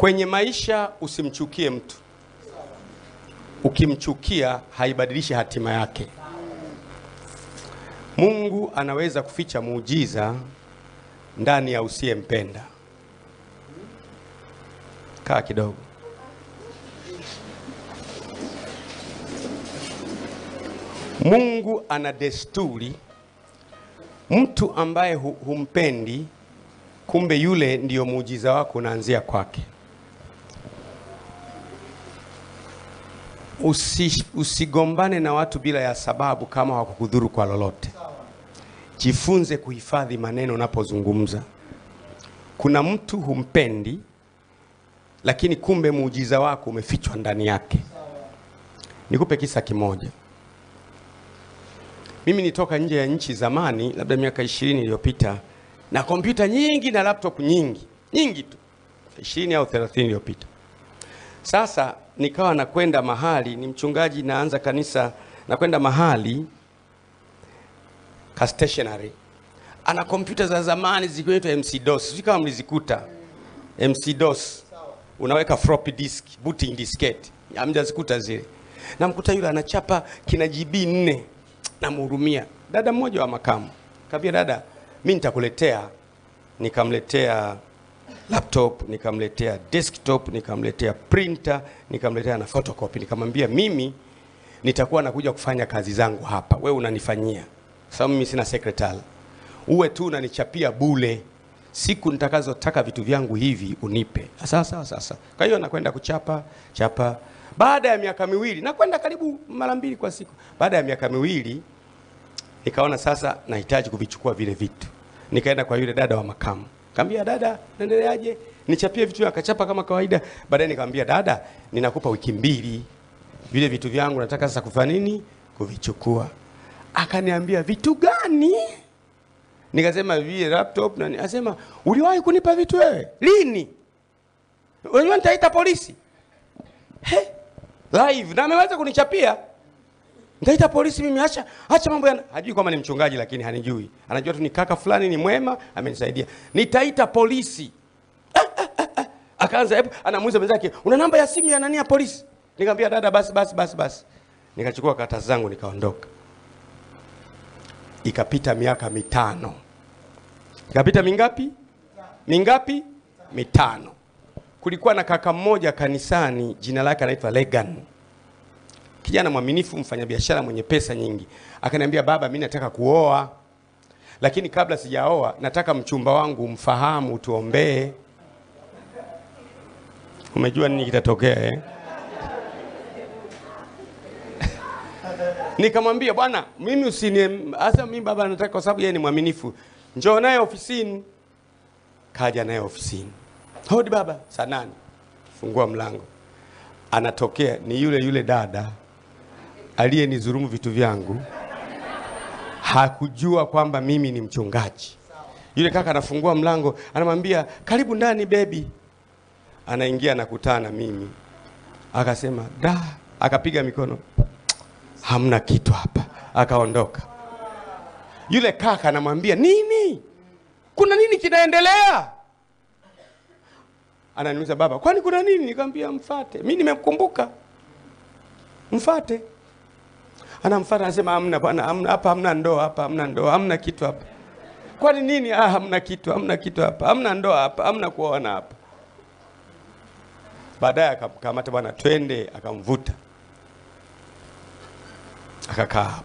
Kwenye maisha usimchukie mtu. Ukimchukia haibadilishi hatima yake. Mungu anaweza kuficha muujiza ndani ya usiyempenda. Kaa kidogo. Mungu ana desturi, mtu ambaye humpendi, kumbe yule ndiyo muujiza wako unaanzia kwake. Usigombane na watu bila ya sababu kama hawakudhuru kwa lolote. Jifunze kuhifadhi maneno unapozungumza. Kuna mtu humpendi, lakini kumbe muujiza wako umefichwa ndani yake. Nikupe kisa kimoja. Mimi nitoka nje ya nchi zamani, labda miaka 20 iliyopita, na kompyuta nyingi na laptop nyingi tu. 20 au 30 iliyopita. Sasa nikawa nakwenda mahali, ni mchungaji naanza kanisa, nakwenda mahali ka stationary. Ana kompyuta za zamani zinaitwa MC-DOS. Sijui kama mlizikuta. MC-DOS. Unaweka floppy disk, booting diskette. Hamjazikuta zile. Na mkuta yule anachapa kina GB 4. Namhurumia. Dada mmoja wa makamu. Kaambia dada, mimi nitakuletea. Nikamletea laptop, nikamletea desktop, nikamletea printer, nikamletea na photocopy. Nikamwambia mimi nitakuwa nakuja kufanya kazi zangu hapa. Wewe unanifanyia. Sababu mimi sina secretary. Uwe tu unanichapia bure. Siku nitakazotaka vitu vyangu hivi unipe. Sasa. Kwa hiyo nakwenda chapa. Baada ya miaka 2, nakwenda karibu mara 2 kwa siku. Baada ya miaka 2 nikaona sasa nahitaji kuvichukua vile vitu. Nikaenda kwa yule dada wa makamu. Kaambia dada, naendeleaje? Nichapie vitu akachapa kama kawaida. Baadaye nikamwambia dada, ninakupa wiki 2. Vile vitu vyangu nataka sasa kufanya nini? Kuvichukua. Akaniambia vitu gani? Nikasema vile laptop na akasema uliwahi kunipa vitu wewe? Lini? Wewe nitaita polisi. Live na ameweza kunichapia. Nitaita polisi mimi, acha mambo yana. Hajui kama ni mchungaji lakini hanijui. Anajua tu ni kaka fulani ni mwema, amenisaidia. Nitaita polisi. Akaanza anamuuliza mwenzake, "Una namba ya simu ya nani ya polisi?" Nikamwambia dada basi. Nikachukua karatasi zangu nikaondoka. Ikapita miaka 5. Ikapita mingapi? 5. Kulikuwa na kaka mmoja kanisani, jina lake anaitwa Legan. Kijana mwaminifu, mfanyabiashara mwenye pesa nyingi. Akaniambia, "Baba, mimi nataka kuoa. Lakini kabla sijaoa, nataka mchumba wangu mfahamu, tuombee." Umejua nini kitatokea Nikamwambia, "Bwana, mimi mimi baba nataka kwa sababu yeye ni mwaminifu. Njoo naye ofisini." Kaja naye ofisini. "Hodi baba." Saa 8. Fungua mlango. Anatokea ni yule dada aliyenidhulumu vitu vyangu. Hakujua kwamba mimi ni mchungaji. Yule kaka anafungua mlango, anamwambia, "Karibu ndani baby." Anaingia nakutana mimi. Akasema, "Da." Akapiga mikono. "Hamna kitu hapa." Akaondoka. Yule kaka anamwambia, "Nini? Kuna nini kinaendelea?" Ananiuliza, "Baba, kwani kuna nini?" Nikamwambia, "Mfuate. Mimi nimemkumbuka. Mfuate." Anamfuata, anasema, "Hamna bwana, hapa hamna ndoa, hamna kitu hapa." "Kwani nini?" Hamna kitu hapa. Hamna ndoa hapa, hamna kuoana hapa." Baadaye akamkamata, "Bwana, twende." Akamvuta. Akakaa hapo.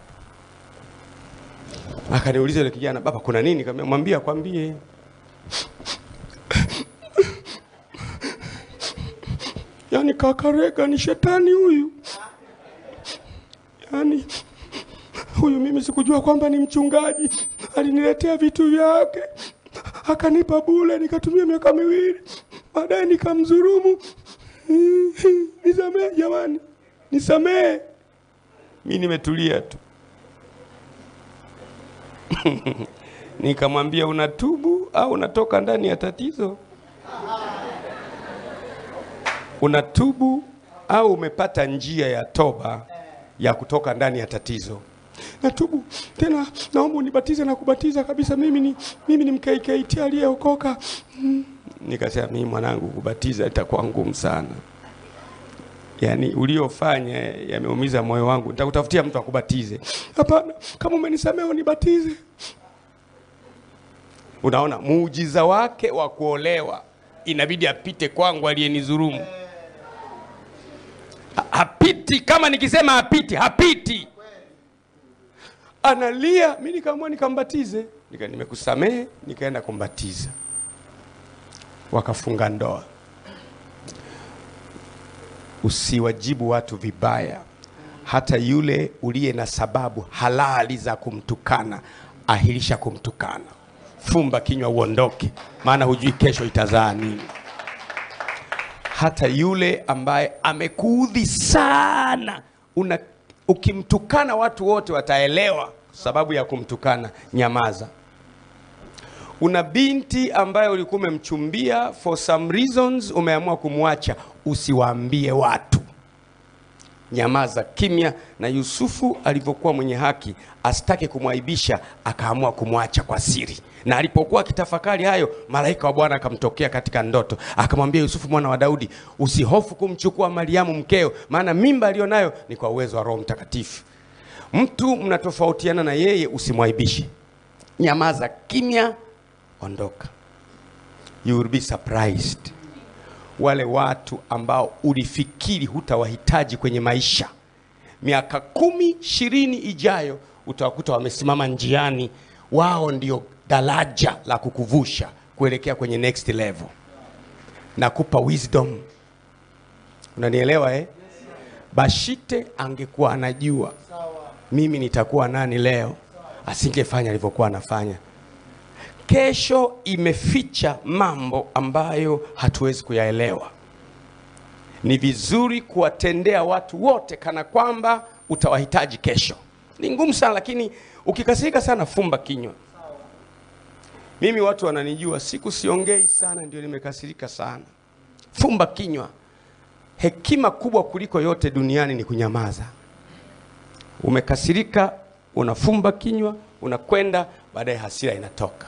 Akaniuliza yule kijana, "Baba, kuna nini?" Nikamwambia, "Kwambie." "Yaani kaka Rega ni shetani huyu. Yaani huyu mimi sikujua kwamba ni mchungaji. Aliniletea vitu vyake. Akanipa bure, nikatumia miaka 2. Baadaye nikamdhulumu. Nisamehe jamani. Nisamehe." Mimi nimetulia tu. Nikamwambia, "Unatubu au unatoka ndani ya tatizo?" Unatubu au umepata njia ya toba ya kutoka ndani ya tatizo? "Natubu. Tena naomba unibatize na kubatiza kabisa. Mimi ni mKKT aliyeokoka." Nikasema mimi mwanangu kubatiza itakuwa ngumu sana. Yaani uliofanya yameumiza moyo wangu. Nitakutafutia mtu akubatize. Hapana, kama umenisamehe unibatize. Unaona muujiza wake wa kuolewa inabidi apite kwangu aliyenidhulumu. Hapiti, kama nikisema hapiti. Analia, mimi nikaamua nikambatize. Nimekusamehe, nikaenda kumbatiza. Wakafunga ndoa. Usiwajibu watu vibaya. Hata yule uliye na sababu halali za kumtukana, ahirisha kumtukana. Fumba kinywa uondoke, maana hujui kesho itazaa nini. Hata yule ambaye amekuudhi sana, ukimtukana watu wote wataelewa sababu ya kumtukana, nyamaza. Una binti ambaye ulikuwa umemchumbia, for some reasons umeamua kumwacha, usiwaambie watu. Nyamaza kimya. Na Yusufu alivyokuwa mwenye haki, asitake kumwaibisha, akaamua kumwacha kwa siri. Na alipokuwa kitafakari hayo, malaika wa Bwana akamtokea katika ndoto, akamwambia Yusufu mwana wa Daudi, usihofu kumchukua Mariamu mkeo, maana mimba alionayo ni kwa uwezo wa Roho Mtakatifu. Mtu mnatofautiana na yeye usimwaibishe. Nyamaza kimya, ondoka. You will be surprised. Wale watu ambao ulifikiri hutawahitaji kwenye maisha, miaka 10, 20 ijayo utawakuta wamesimama njiani. Wao ndio daraja la kukuvusha kuelekea kwenye next level. Nakupa wisdom. Unanielewa eh? Bashite angekuwa anajua mimi nitakuwa nani leo, asingefanya alivyokuwa anafanya. Kesho imeficha mambo ambayo hatuwezi kuyaelewa. Ni vizuri kuwatendea watu wote kana kwamba utawahitaji kesho. Ni ngumu sana, lakini ukikasirika sana fumba kinywa. Mimi watu wananijua, siku siongei sana ndio nimekasirika sana. Fumba kinywa. Hekima kubwa kuliko yote duniani ni kunyamaza. Umekasirika, unafumba kinywa, unakwenda, baadaye hasira inatoka.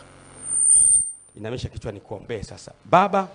Inamisha kichwa nikuombee sasa. Baba,